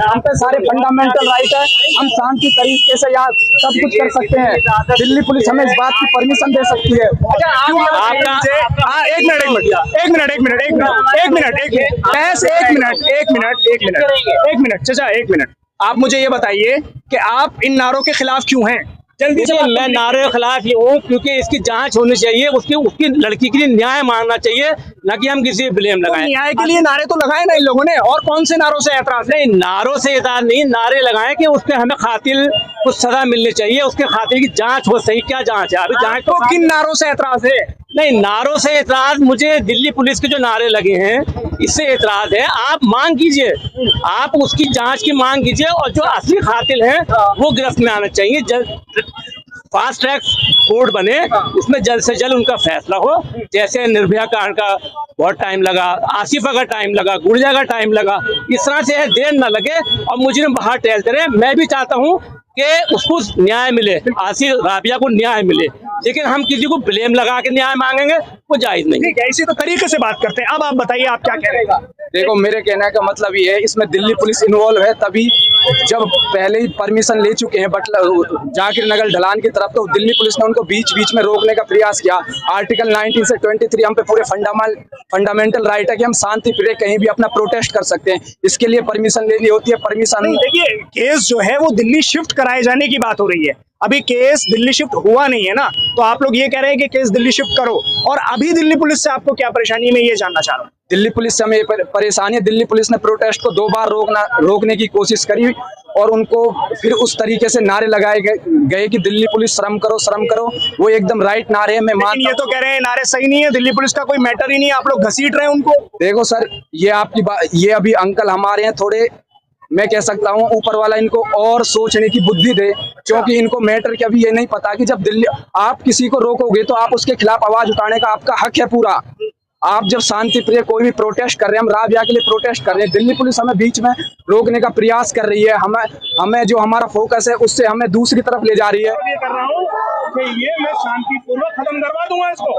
हम पे सारे फंडामेंटल राइट है, हम शांति तरीके से यहाँ सब कुछ कर सकते हैं। दिल्ली पुलिस हमें इस बात की परमिशन दे सकती है। एक मिनट चाचा, एक मिनट। आप मुझे ये बताइए कि आप इन नारों के खिलाफ क्यों हैं? जल्दी से। मैं नारे के खिलाफ ये हूँ क्योंकि इसकी जांच होनी चाहिए, उसकी लड़की के लिए न्याय मांगना चाहिए, न कि हम किसी ब्लेम लगाएं। न्याय के लिए नारे तो लगाए ना इन लोगों ने, और कौन से नारों से ऐतराज? नहीं, नारों से ऐतराज नहीं, नारे लगाएं कि उसके हमें खातिर कुछ सजा मिलनी चाहिए, उसके खातिर की जांच हो। सही क्या जांच है अभी? जांच तो किन नारों से ऐतराज है? नहीं, नारों से ऐतराज मुझे दिल्ली पुलिस के जो नारे लगे हैं इससे ऐतराज है। आप मांग कीजिए, आप उसकी जांच की मांग कीजिए, और जो असली कातिल हैं वो गिरफ्त में आना चाहिए। फास्ट ट्रैक कोर्ट बने, उसमें जल्द से जल्द उनका फैसला हो। जैसे निर्भया कांड का बहुत टाइम लगा, आसिफा का टाइम लगा, गुड़िया का टाइम लगा, इस तरह से देर न लगे और मुजरिम बाहर टहलते रहे। मैं भी चाहता हूँ कि उसको न्याय मिले, आसिफ राबिया को न्याय मिले, लेकिन हम किसी को ब्लेम लगा के न्याय मांगेंगे वो जायज नहीं। ठीक है, इसी तो तरीके से बात करते हैं। अब आप बताइए, आप क्या कह रहे हैं? देखो, मेरे कहने का मतलब ये है, इसमें दिल्ली पुलिस इन्वॉल्व है तभी जब पहले ही परमिशन ले चुके हैं जाकिर नगर ढलान की तरफ, तो दिल्ली पुलिस ने उनको बीच बीच में रोकने का प्रयास किया। आर्टिकल 19 से 23 हम पे पूरे फंडामेंटल राइट है कि हम शांति प्रिय कहीं भी अपना प्रोटेस्ट कर सकते हैं। इसके लिए परमिशन लेनी होती है। परमिशन देखिए, केस जो है वो दिल्ली शिफ्ट कराए जाने की बात हो रही है। अभी केस दिल्ली शिफ्ट हुआ नहीं है ना, तो आप लोग ये कह रहे हैं कि केस दिल्ली शिफ्ट करो। और अभी दिल्ली पुलिस से आपको क्या परेशानी है, मैं ये जानना चाह रहा हूँ। दिल्ली पुलिस से हमें परेशानी है। दिल्ली पुलिस ने प्रोटेस्ट को 2 बार रोकने की कोशिश करी, और उनको फिर उस तरीके से नारे लगाए गए कि दिल्ली पुलिस शर्म करो, शर्म करो। वो एकदम राइट नारे हैं। मैं मानता ये तो कह रहे हैं नारे सही नहीं है, दिल्ली पुलिस का कोई मैटर ही नहीं है, आप लोग घसीट रहे हैं उनको। देखो सर, ये आपकी बात, ये अभी अंकल हमारे हैं थोड़े, मैं कह सकता हूँ ऊपर वाला इनको और सोचने की बुद्धि दे, क्योंकि इनको मैटर के अभी ये नहीं पता कि जब दिल्ली आप किसी को रोकोगे तो आप उसके खिलाफ आवाज उठाने का आपका हक है पूरा। आप जब शांति प्रिय कोई भी प्रोटेस्ट कर रहे हैं, हम राबिया के लिए प्रोटेस्ट कर रहे हैं, दिल्ली पुलिस हमें बीच में रोकने का प्रयास कर रही है। हमें जो हमारा फोकस है उससे हमें दूसरी तरफ ले जा रही है। ये कर रहा हूँ कि ये मैं शांतिपूर्वक खत्म करवा दूंगा इसको,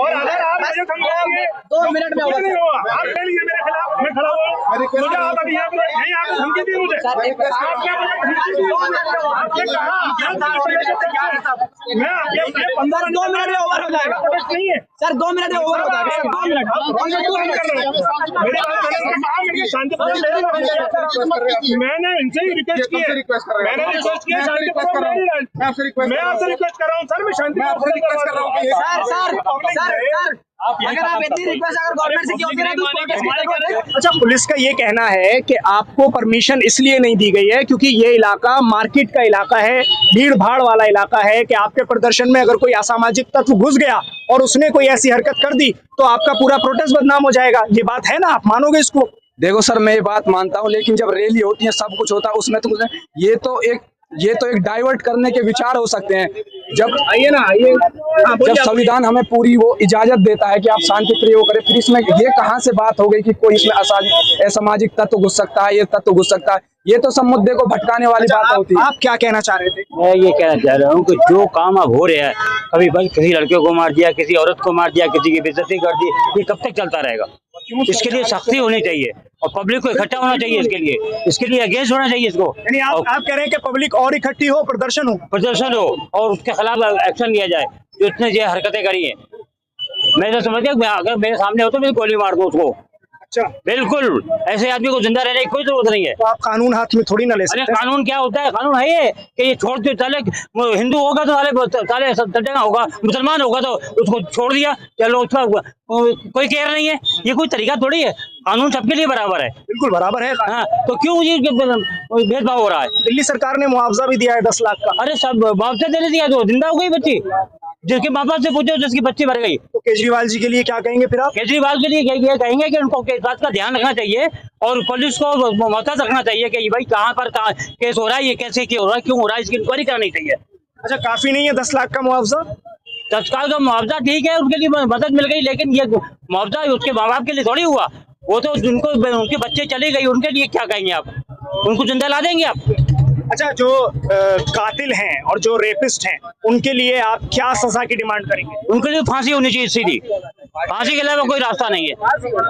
और अगर आप मुझे समझाओगे 2 मिनट में नहीं होगा, आप कह लीजिए मेरे खिलाफ, मैं खड़ा हुआ मुझे आप अभी यहाँ पर नहीं आके धमकी दी मुझे। मैं आपके 15-2 मिनट में ओवर हो जाएगा नहीं है सर, 2 मिनट में ओवर हो जाएगा। 2 मिनट मैंने इनसे ही रिक्वेस्ट की है, मैंने रिक्वेस्ट किया शांतिपूर्वक। मैं आपसे रिक्वेस्ट कर रहा हूँ सर, मैं शांतिपूर्वक रिक्वेस्ट कर रहा हूँ। अगर आप इतनी रिक्वेस्ट अगर गवर्नमेंट से की होती है तो अच्छा, पुलिस का ये कहना है कि आपको परमिशन इसलिए नहीं दी गई है क्योंकि ये इलाका मार्केट का इलाका है, भीड़ भाड़ वाला इलाका है, कि आपके प्रदर्शन में अगर कोई असामाजिक तत्व घुस गया और उसने कोई ऐसी हरकत कर दी तो आपका पूरा प्रोटेस्ट बदनाम हो जाएगा। ये बात है ना, आप मानोगे इसको? देखो सर, मैं ये बात मानता हूँ, लेकिन जब रैली होती है सब कुछ होता है उसमें तो ये तो एक डाइवर्ट करने के विचार हो सकते हैं। जब आइए ना, आइए। जब संविधान हमें पूरी वो इजाजत देता है कि आप शांति प्रिय करें, फिर इसमें ये कहाँ से बात हो गई कि कोई इसमें असामाजिक तत्व घुस सकता है, ये तत्व घुस सकता है? ये तो सब मुद्दे को भटकाने वाली बात होती है। आप क्या कहना चाह रहे थे? मैं ये कहना चाह रहा हूँ कि जो काम अब हो रहा है, कभी बस किसी लड़के को मार दिया, किसी औरत को मार दिया, किसी की बेइज्जती कर दी, ये कब तक चलता रहेगा? इसके लिए सख्ती होनी चाहिए और पब्लिक को इकट्ठा होना चाहिए। इसके लिए अगेंस्ट होना चाहिए इसको। यानी आप कह रहे हैं कि पब्लिक और इकट्ठी हो, प्रदर्शन हो और उसके खिलाफ एक्शन लिया जाए जो इतने जो हरकतें करी है। मैं तो समझ गया, अगर मेरे सामने हो तो मैं गोली मार दूं उसको। अच्छा, बिल्कुल, ऐसे आदमी को जिंदा रहने की कोई जरूरत नहीं है। तो आप कानून हाथ में थोड़ी ना ले सकते। कानून क्या होता है? कानून है ये कि ये छोड़ दो, चले हिंदू होगा तो साले चलेगा, होगा मुसलमान होगा तो उसको छोड़ दिया, चलो उसका कोई केयर नहीं है। ये कोई तरीका थोड़ी है। कानून सबके लिए बराबर है। बिल्कुल बराबर है। हाँ, तो क्यों ये भेदभाव हो रहा है? दिल्ली सरकार ने मुआवजा भी दिया है 10 लाख का। अरे सब मुआवजा देने दिया तो जिंदा हो गई बच्ची, जिसके माँ बाप से पूछो जिसकी बच्ची मर गई। तो केजरीवाल जी के लिए क्या कहेंगे फिर आप? केजरीवाल के लिए कहेंगे कि उनको इस बात का ध्यान रखना चाहिए और पुलिस को मोहतात रखना चाहिए कि भाई कहाँ केस हो रहा है, ये कैसे हो रहा है, क्यों हो रहा है, इसकी इंक्वायरी करनी चाहिए। अच्छा, काफी नहीं है 10 लाख का मुआवजा? 10 लाख का मुआवजा ठीक है, उनके लिए मदद मिल गई, लेकिन ये मुआवजा उसके माँ बाप के लिए थोड़ी हुआ। वो तो जिनको उनके बच्चे चले गई उनके लिए क्या कहेंगे आप? उनको जिंदा ला देंगे आप? अच्छा, जो कातिल हैं और जो रेपिस्ट हैं उनके लिए आप क्या सजा की डिमांड करेंगे? उनके लिए फांसी होनी चाहिए सीधी, फांसी के अलावा कोई रास्ता नहीं है।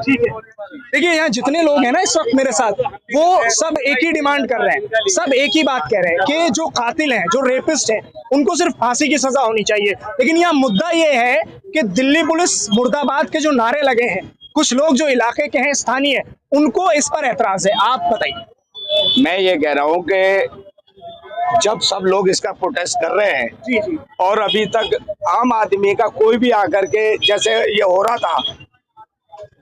ठीक है, देखिए यहाँ जितने लोग हैं ना इस वक्त मेरे साथ, वो सब एक ही डिमांड कर रहे हैं, सब एक ही बात कह रहे हैं कि जो कातिल हैं, जो रेपिस्ट हैं, उनको सिर्फ फांसी की सजा होनी चाहिए। लेकिन यहाँ मुद्दा ये है कि दिल्ली पुलिस मुर्दाबाद के जो नारे लगे हैं, कुछ लोग जो इलाके के हैं, स्थानीय, उनको इस पर एतराज है। आप बताइए। मैं ये कह रहा हूँ कि जब सब लोग इसका प्रोटेस्ट कर रहे हैं जी जी, और अभी तक आम आदमी का कोई भी आकर के, जैसे ये हो रहा था,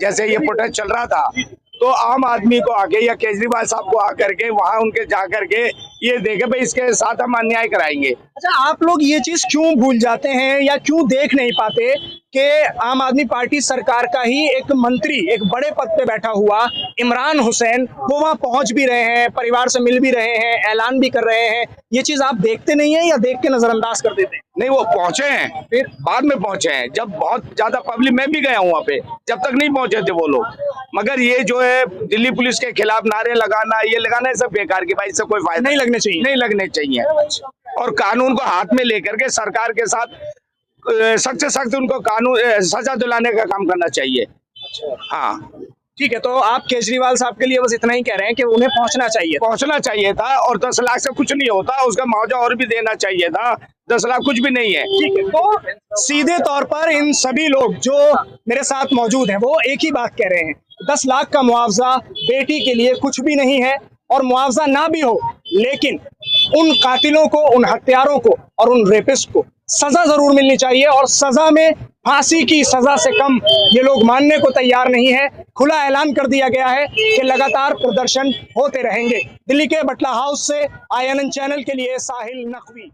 जैसे ये प्रोटेस्ट चल रहा था, तो आम आदमी को आके या केजरीवाल साहब को आकर के वहां उनके जाकर के ये देखे भाई इसके साथ हम अन्याय कराएंगे। अच्छा, आप लोग ये चीज क्यों भूल जाते हैं या क्यों देख नहीं पाते कि आम आदमी पार्टी सरकार का ही एक मंत्री, एक बड़े पद पे बैठा हुआ इमरान हुसैन, वो वहां पहुंच भी रहे हैं, परिवार से मिल भी रहे हैं, ऐलान भी कर रहे हैं, ये चीज आप देखते नहीं है या देख के नजरअंदाज कर देते हैं? नहीं, वो पहुंचे हैं, फिर बाद में पहुंचे हैं, जब बहुत ज्यादा पब्लिक, मैं भी गया हूँ वहाँ पे, जब तक नहीं पहुंचे थे वो लोग। मगर ये जो है दिल्ली पुलिस के खिलाफ नारे लगाना, ये लगाना है सब बेकार की, भाई इससे कोई फायदा नहीं लगने चाहिए, नहीं लगने चाहिए। और कानून को हाथ में लेकर के सरकार के साथ सख्त से सख्त उनको कानून सजा दिलाने का काम करना चाहिए। हाँ ठीक है, तो आप केजरीवाल साहब के लिए बस इतना ही कह रहे हैं कि उन्हें पहुंचना चाहिए था, और 10 लाख से कुछ नहीं होता, उसका मुआवजा और भी देना चाहिए था। 10 लाख कुछ भी नहीं है। ठीक है, तो सीधे तौर पर इन सभी लोग जो मेरे साथ मौजूद हैं, वो एक ही बात कह रहे हैं, 10 लाख का मुआवजा बेटी के लिए कुछ भी नहीं है, और मुआवजा ना भी हो, लेकिन उन कातिलों को, उन हत्यारों को और उन रेपिस्ट को सजा जरूर मिलनी चाहिए, और सजा में फांसी की सजा से कम ये लोग मानने को तैयार नहीं है। खुला ऐलान कर दिया गया है कि लगातार प्रदर्शन होते रहेंगे। दिल्ली के बटला हाउस से INN चैनल के लिए साहिल नकवी।